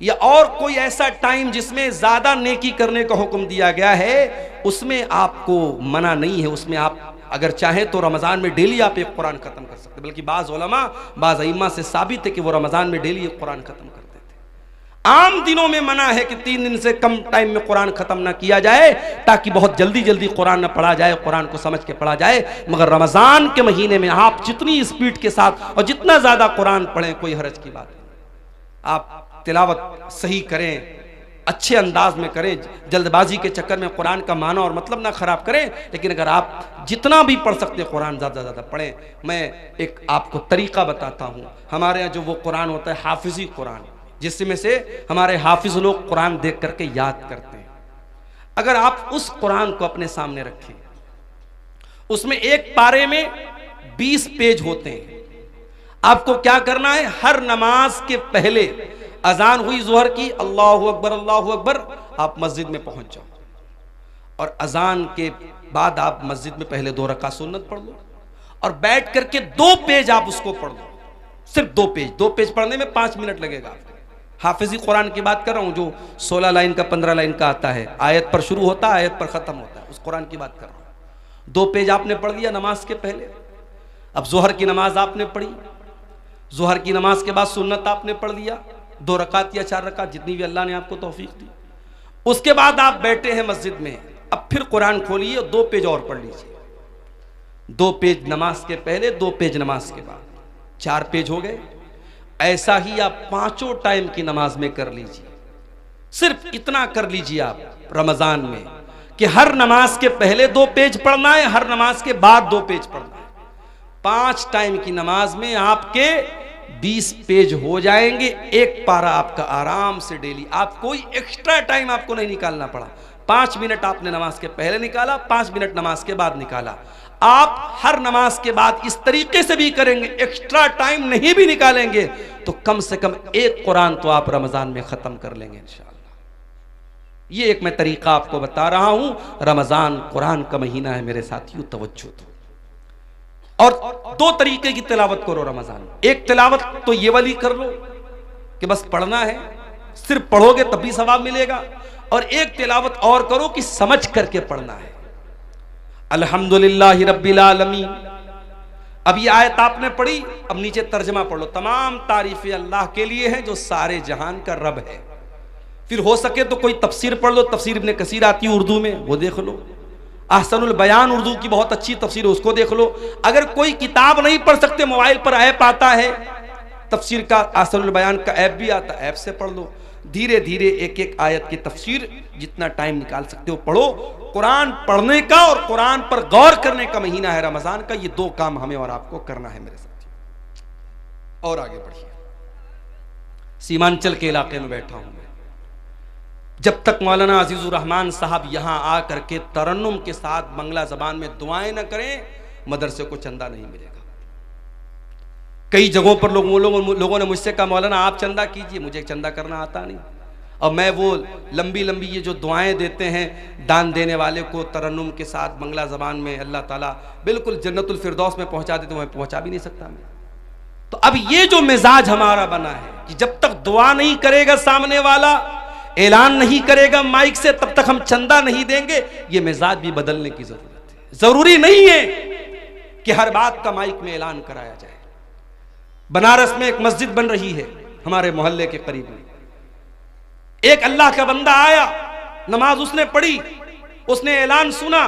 या और कोई ऐसा टाइम जिसमें ज्यादा नेकी करने का हुक्म दिया गया है, उसमें आपको मना नहीं है। उसमें आप अगर चाहें तो रमजान में डेली आप एक कुरान खत्म कर सकते, बल्कि बाज़ उलमा बाज़ अइम्मा से साबित है कि वो रमजान में डेली एक कुरान खत्म करते थे। आम दिनों में मना है कि 3 दिन से कम टाइम में कुरान खत्म ना किया जाए, ताकि बहुत जल्दी जल्दी कुरान ना पढ़ा जाए, कुरान को समझ के पढ़ा जाए। मगर रमजान के महीने में आप जितनी स्पीड के साथ और जितना ज्यादा कुरान पढ़ें, कोई हरज की बात नहीं। आप तिलावत सही करें, अच्छे अंदाज में करें, जल्दबाजी के चक्कर में कुरान का माना और मतलब ना खराब करें। लेकिन अगर आप जितना भी पढ़ सकते हैं कुरान ज़्यादा ज़्यादा पढ़ें। मैं एक आपको तरीका बताता हूँ। हमारे यहाँ जो वो कुरान होता है हाफिजी कुरान, जिसमें से हमारे हाफिज लोग कुरान देख करके याद करते हैं। अगर आप उस कुरान को अपने सामने रखें, उसमें एक पारे में 20 पेज होते हैं। आपको क्या करना है? हर नमाज के पहले अजान हुई जोहर की, अल्लाहु अकबर, आप मस्जिद में पहुंच जाओ और अजान के बाद आप मस्जिद में पहले 2 रकात सुन्नत पढ़ लो और बैठ करके 2 पेज आप उसको पढ़ लो। सिर्फ 2 पेज पढ़ने में 5 मिनट लगेगा आपको। हाफिजी कुरान की बात कर रहा हूं, जो 16 लाइन का 15 लाइन का आता है, आयत पर शुरू होता है आयत पर खत्म होता है, उस कुरान की बात कर रहा हूं। 2 पेज आपने पढ़ लिया नमाज के पहले। अब जोहर की नमाज आपने पढ़ी, जोहर की नमाज के बाद सुन्नत आपने पढ़ लिया, 2 रकात या 4 रकात, जितनी भी अल्लाह ने आपको तौफीक दी। उसके बाद आप बैठे हैं मस्जिद में, अब फिर कुरान खोलिए और 2 पेज और पढ़ लीजिए। 2 पेज नमाज के पहले, 2 पेज नमाज के बाद, 4 पेज हो गए। ऐसा ही आप 5 टाइम की नमाज में कर लीजिए। सिर्फ इतना कर लीजिए आप रमजान में कि हर नमाज के पहले 2 पेज पढ़ना है, हर नमाज के बाद 2 पेज पढ़ना है। 5 टाइम की नमाज में आपके 20 पेज हो जाएंगे। एक पारा आपका आराम से डेली, आप कोई एक्स्ट्रा टाइम आपको नहीं निकालना पड़ा। 5 मिनट आपने नमाज के पहले निकाला, 5 मिनट नमाज के बाद निकाला। आप हर नमाज के बाद इस तरीके से भी करेंगे, एक्स्ट्रा टाइम नहीं भी निकालेंगे, तो कम से कम एक कुरान तो आप रमजान में खत्म कर लेंगे इंशाअल्लाह। ये एक मैं तरीका आपको बता रहा हूं। रमजान कुरान का महीना है मेरे साथियों, तवज्जो दो। और 2 तरीके की तिलावत करो रमजान में। एक तिलावत तो ये वाली कर लो कि बस पढ़ना है, सिर्फ पढ़ोगे तब भी सवाब मिलेगा। और एक तिलावत और करो कि समझ करके पढ़ना है। अल्हम्दुलिल्लाहि रब्बिल आलमीन। अब ये आयत आपने पढ़ी, अब नीचे तर्जमा पढ़ लो। तमाम तारीफें अल्लाह के लिए हैं जो सारे जहान का रब है। फिर हो सके तो कोई तफसीर पढ़ लो, तफसीर इब्ने कसीर आती है उर्दू में, वो देख लो। अहसनुल बयान उर्दू की बहुत अच्छी तफसीर है, उसको देख लो। अगर कोई किताब नहीं पढ़ सकते, मोबाइल पर ऐप आता है तफसीर का, अहसनुल बयान का ऐप भी आता है, ऐप से पढ़ लो। धीरे धीरे एक एक आयत की तफसीर जितना टाइम निकाल सकते हो पढ़ो। कुरान पढ़ने का और कुरान पर गौर करने का महीना है रमजान का। ये 2 काम हमें और आपको करना है मेरे साथ। और आगे बढ़िए। सीमांचल के इलाके में बैठा हूं मैं। जब तक मौलाना अजीजुर रहमान साहब यहां आकर के तरन्नुम के साथ बांग्ला जबान में दुआएं न करें, मदरसे को चंदा नहीं मिलेगा। कई जगहों पर लोगों ने मुझसे कहा मौलाना आप चंदा कीजिए, मुझे चंदा करना आता नहीं। और मैं वो लंबी लंबी ये जो दुआएं देते हैं दान देने वाले को तरन्नुम के साथ बांग्ला ज़बान में, अल्लाह ताला बिल्कुल जन्नतुल फिरदौस में पहुंचा देते, वह पहुंचा भी नहीं सकता मैं। तो अब ये जो मिजाज हमारा बना है कि जब तक दुआ नहीं करेगा सामने वाला, ऐलान नहीं करेगा माइक से, तब तक हम चंदा नहीं देंगे। ये मिजाज भी बदलने की जरूरत है। जरूरी नहीं है कि हर बात का माइक में ऐलान कराया जाए। बनारस में एक मस्जिद बन रही है हमारे मोहल्ले के करीब में। एक अल्लाह का बंदा आया, नमाज उसने पढ़ी, उसने ऐलान सुना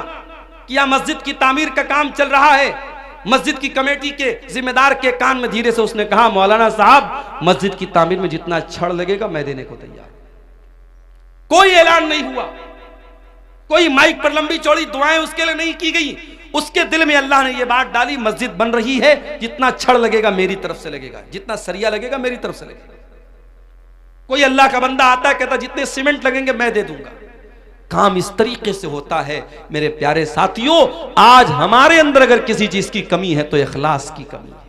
कि यह मस्जिद की तामीर का काम चल रहा है। मस्जिद की कमेटी के जिम्मेदार के कान में धीरे से उसने कहा मौलाना साहब मस्जिद की तामीर में जितना छड़ लगेगा मैं देने को तैयार। कोई ऐलान नहीं हुआ, कोई माइक पर लंबी चौड़ी दुआएं उसके लिए नहीं की गई। उसके दिल में अल्लाह ने यह बात डाली मस्जिद बन रही है, जितना छड़ लगेगा मेरी तरफ से लगेगा, जितना सरिया लगेगा मेरी तरफ से लगेगा। कोई अल्लाह का बंदा आता है कहता जितने सीमेंट लगेंगे मैं दे दूंगा। काम इस तरीके से होता है मेरे प्यारे साथियों। आज हमारे अंदर अगर किसी चीज की कमी है तो इखलास की कमी है।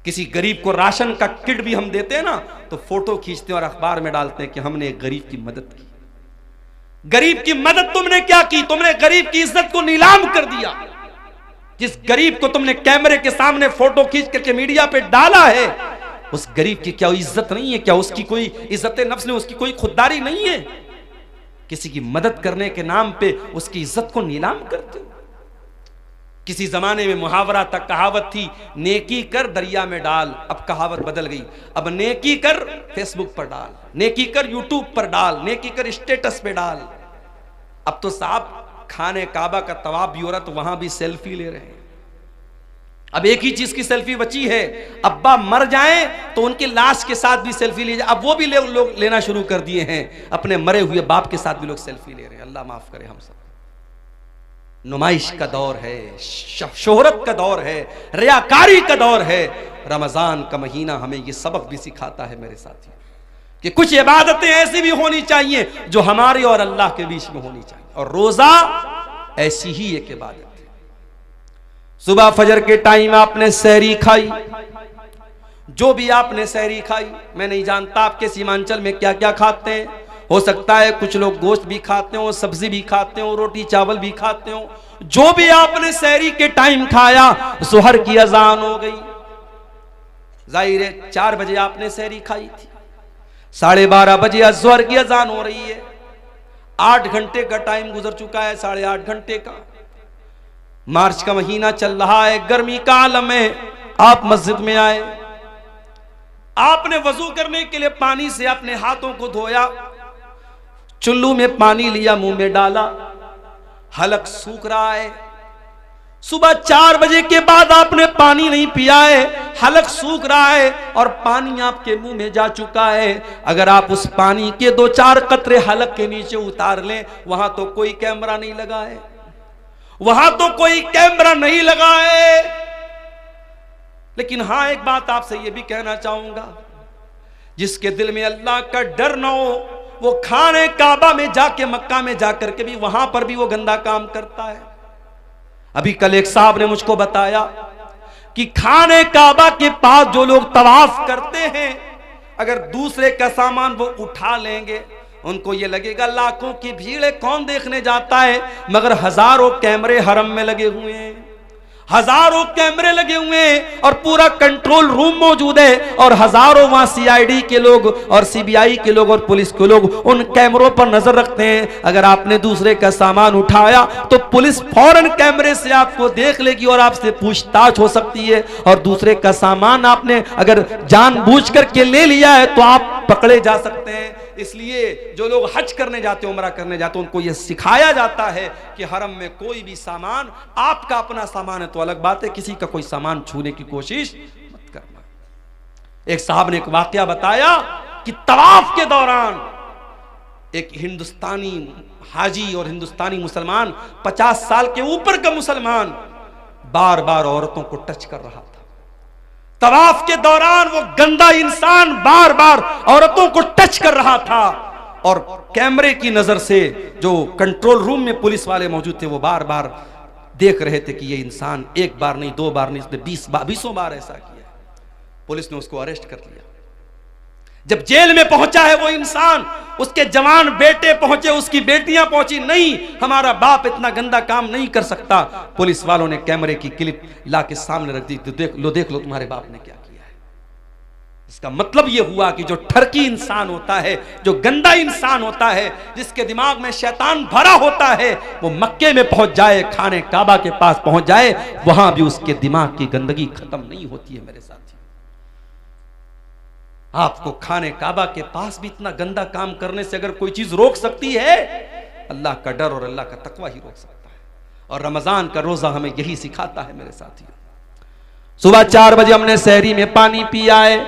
किसी गरीब को राशन का किट भी हम देते हैं ना, तो फोटो खींचते हैं और अखबार में डालते हैं कि हमने एक गरीब की मदद की। गरीब की मदद तुमने क्या की? तुमने गरीब की इज्जत को नीलाम कर दिया। जिस गरीब को तुमने कैमरे के सामने फोटो खींच करके मीडिया पे डाला है, उस गरीब की क्या इज्जत नहीं है? क्या उसकी कोई इज्जत नफ्स नहीं, उसकी कोई खुददारी नहीं है? किसी की मदद करने के नाम पे उसकी इज्जत को नीलाम करते हो। किसी जमाने में मुहावरा तक कहावत थी, नेकी कर दरिया में डाल। अब कहावत बदल गई, अब नेकी कर फेसबुक पर डाल, नेकी कर यूट्यूब पर डाल, नेकी कर स्टेटस पे डाल। अब तो साहब खाने काबा का तवाफ भी हो रहा तो वहां भी सेल्फी ले रहे हैं। अब एक ही चीज की सेल्फी बची है, अब्बा मर जाएं तो उनकी लाश के साथ भी सेल्फी ली जाए। अब वो भी लोग लेना शुरू कर दिए हैं, अपने मरे हुए बाप के साथ भी लोग सेल्फी ले रहे हैं। अल्लाह माफ करे हम सब। नुमाइश का दौर है, शोहरत का दौर है, रियाकारी का दौर है। रमजान का महीना हमें ये सबक भी सिखाता है मेरे साथियों कि कुछ इबादतें ऐसी भी होनी चाहिए जो हमारे और अल्लाह के बीच में होनी चाहिए। और रोजा ऐसी ही एक इबादत है। सुबह फजर के टाइम आपने सहरी खाई, जो भी आपने सहरी खाई, मैं नहीं जानता आपके सीमांचल में क्या क्या खाते हैं। हो सकता है कुछ लोग गोश्त भी खाते हो, सब्जी भी खाते हो, रोटी चावल भी खाते हो। जो भी आपने सहरी के टाइम खाया, सुहर की अजान हो गई। जाहिर है 4 बजे आपने सहरी खाई थी, 12:30 बजे अज़हर की अजान हो रही है, 8 घंटे का टाइम गुजर चुका है, 8.5 घंटे का। मार्च का महीना चल रहा है, गर्मी का आलम है। आप मस्जिद में आए, आपने वजू करने के लिए पानी से अपने हाथों को धोया, चुल्लू में पानी लिया, मुंह में डाला, हलक सूख रहा है। सुबह 4 बजे के बाद आपने पानी नहीं पिया है, हलक सूख रहा है और पानी आपके मुंह में जा चुका है। अगर आप उस पानी के 2-4 कतरे हलक के नीचे उतार लें, वहां तो कोई कैमरा नहीं लगा है, वहां तो कोई कैमरा नहीं लगा है। लेकिन हां, एक बात आपसे यह भी कहना चाहूंगा, जिसके दिल में अल्लाह का डर ना हो, वो खाने काबा में जाके, मक्का में जाकर के भी वहां पर भी वो गंदा काम करता है। अभी कल एक साहब ने मुझको बताया कि खाने काबा के पास जो लोग तवाफ करते हैं, अगर दूसरे का सामान वो उठा लेंगे, उनको ये लगेगा लाखों की भीड़ है, कौन देखने जाता है, मगर हजारों कैमरे हरम में लगे हुए हैं, हजारों कैमरे लगे हुए हैं और पूरा कंट्रोल रूम मौजूद है और हजारों वहां सीआईडी के लोग और सीबीआई के लोग और पुलिस के लोग उन कैमरों पर नजर रखते हैं। अगर आपने दूसरे का सामान उठाया तो पुलिस फौरन कैमरे से आपको देख लेगी और आपसे पूछताछ हो सकती है, और दूसरे का सामान आपने अगर जानबूझ करके ले लिया है तो आप पकड़े जा सकते हैं। इसलिए जो लोग हज करने जाते, उम्रा करने जाते, उनको यह सिखाया जाता है कि हरम में कोई भी सामान, आपका अपना सामान है तो अलग बात है, किसी का कोई सामान छूने की कोशिश मत करना। एक साहब ने एक वाकया बताया कि तवाफ के दौरान एक हिंदुस्तानी हाजी और हिंदुस्तानी मुसलमान, 50 साल के ऊपर का मुसलमान, बार बार औरतों को टच कर रहा था। तवाफ के दौरान वो गंदा इंसान बार बार औरतों को टच कर रहा था और कैमरे की नजर से जो कंट्रोल रूम में पुलिस वाले मौजूद थे, वो बार बार देख रहे थे कि ये इंसान एक बार नहीं, 2 बार नहीं, इसने 20 बार ऐसा किया। पुलिस ने उसको अरेस्ट कर लिया। जब जेल में पहुंचा है वो इंसान, उसके जवान बेटे पहुंचे, उसकी बेटियां पहुंची, नहीं हमारा बाप इतना गंदा काम नहीं कर सकता। पुलिस वालों ने कैमरे की क्लिप ला के सामने रख दी, तो देख लो तुम्हारे बाप ने क्या किया है। इसका मतलब यह हुआ कि जो ठरकी इंसान होता है, जो गंदा इंसान होता है, जिसके दिमाग में शैतान भरा होता है, वो मक्के में पहुंच जाए, खाने काबा के पास पहुंच जाए, वहां भी उसके दिमाग की गंदगी खत्म नहीं होती है। मेरे साथी, आपको खाने काबा के पास भी इतना गंदा काम करने से अगर कोई चीज रोक सकती है, अल्लाह का डर और अल्लाह का तकवा ही रोक सकता है। और रमजान का रोजा हमें यही सिखाता है। मेरे साथियों, सुबह 4 बजे हमने सहरी में पानी पिया है,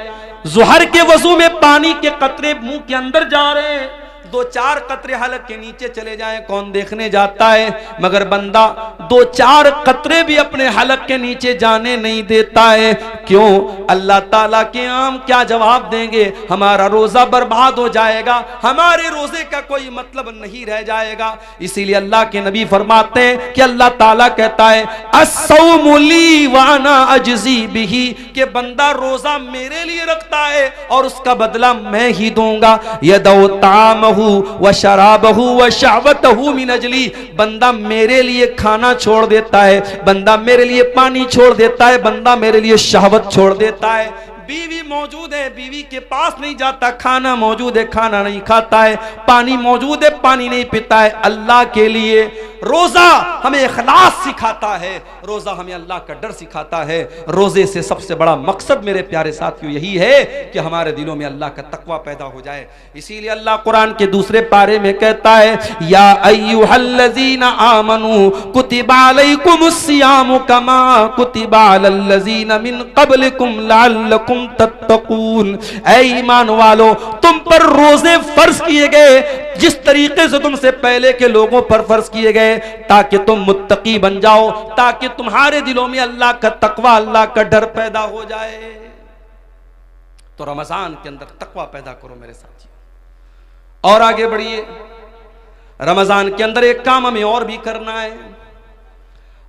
जुहर के वजू में पानी के कतरे मुंह के अंदर जा रहे हैं, 2-4 कतरे हलक के नीचे चले जाएं, कौन देखने जाता है, मगर बंदा 2-4 कतरे भी अपने हलक के नीचे जाने नहीं देता है। क्यों? अल्लाह ताला के आम क्या जवाब देंगे? हमारा रोजा बर्बाद हो जाएगा, हमारे रोजे का कोई मतलब नहीं रह जाएगा। इसीलिए अल्लाह के नबी फरमाते हैं कि अल्लाह ताला कहता है अस्सौमु ली व अना अजज़ी बिही, कि बंदा रोजा मेरे लिए रखता है और उसका बदला मैं ही दूंगा। यदौ तामहु व शराबहु व शहवतहु मिन अजली, बंदा मेरे लिए खाना छोड़ देता है, बंदा मेरे लिए पानी छोड़ देता है, बंदा मेरे लिए शहवत छोड़ देता है। बीवी मौजूद है, बीवी के पास नहीं जाता, खाना मौजूद है, खाना नहीं खाता है, पानी मौजूद है, पानी नहीं पीता है। अल्लाह के लिए रोजा हमें इखलास सिखाता है, रोजा हमें अल्लाह का डर सिखाता है। रोजे से सबसे बड़ा मकसद मेरे प्यारे साथियों यही है कि हमारे दिलों में अल्लाह का तकवा पैदा हो जाए। इसीलिए अल्लाह कुरान के दूसरे पारे में कहता है या अय्युहल्लज़ीना आमनू कुतिबा अलैकुमुस्सियामु कमा कुतिबा अलल्लज़ीना मिन क़ब्लिकुम लअल्लकुम तत्तक़ून। ऐ ईमान वालो, तुम पर रोजे फर्ज किए गए जिस तरीके से तुमसे पहले के लोगों पर फर्ज किए गए, ताकि तुम मुत्तकी बन जाओ, ताकि तुम्हारे दिलों में अल्लाह का तकवा, अल्लाह का डर पैदा हो जाए। तो रमजान के अंदर तकवा पैदा करो मेरे साथियों। और आगे बढ़िए, रमजान के अंदर एक काम हमें और भी करना है।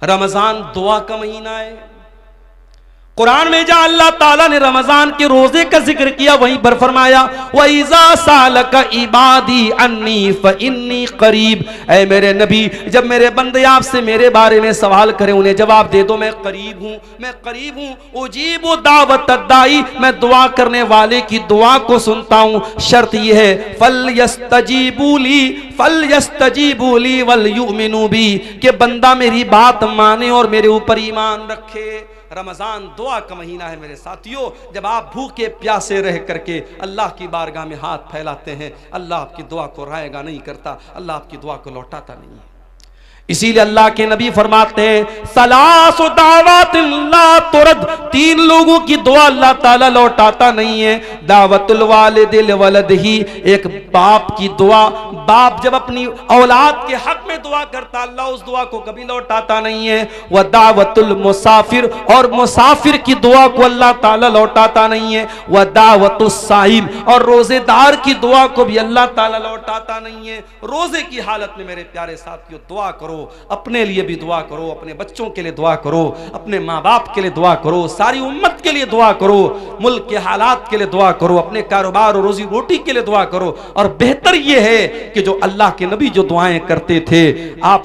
रमजान दुआ का महीना है, कुरान में जहां अल्लाह ताला ने रमजान के रोजे का जिक्र किया वहीं पर फरमाया वइज़ा सालका इबादी अन्नी फइन्नी करीब। ऐ मेरे नबी, जब मेरे बंदे आपसे मेरे बारे में सवाल करें उन्हें जवाब दे दो मैं करीब हूं, मैं करीब हूं। उजीबु दावत दाई, मैं दुआ करने वाले की दुआ को सुनता हूं। शर्त यह है फल यस्तजीबू ली वल युमिनू बी, कि बंदा मेरी बात माने और मेरे ऊपर ईमान रखे। रमजान दुआ का महीना है मेरे साथियों। जब आप भूखे प्यासे रह करके अल्लाह की बारगाह में हाथ फैलाते हैं, अल्लाह आपकी दुआ को रायगा नहीं करता, अल्लाह आपकी दुआ को लौटाता नहीं है। इसीलिए अल्लाह के नबी फरमाते हैं सलासु दावतिन ला तुरद, 3 लोगों की दुआ अल्लाह ताला लौटाता नहीं है। दावतुल वालिदिल वलदिही, एक बाप की दुआ, बाप जब अपनी औलाद के हक में दुआ करता अल्लाह उस दुआ को कभी लौटाता नहीं है। वह दावतुल मुसाफिर, और मुसाफिर की दुआ को अल्लाह ताला लौटाता नहीं है। वह दावतुस साइम, और रोजेदार की दुआ को भी अल्लाह ताला लौटाता नहीं है। रोजे की हालत में मेरे प्यारे साथियों दुआ करो, अपने लिए भी दुआ करो, अपने बच्चों के लिए दुआ करो, अपने माँ बाप के लिए दुआ करो, सारी उम्मत के लिए दुआ करो, मुल्क के हालात के लिए दुआ करो, अपने कारोबार और रोजी रोटी के लिए दुआ करो। और बेहतर यह है कि जो अल्लाह के नबी जो दुआएं करते थे आप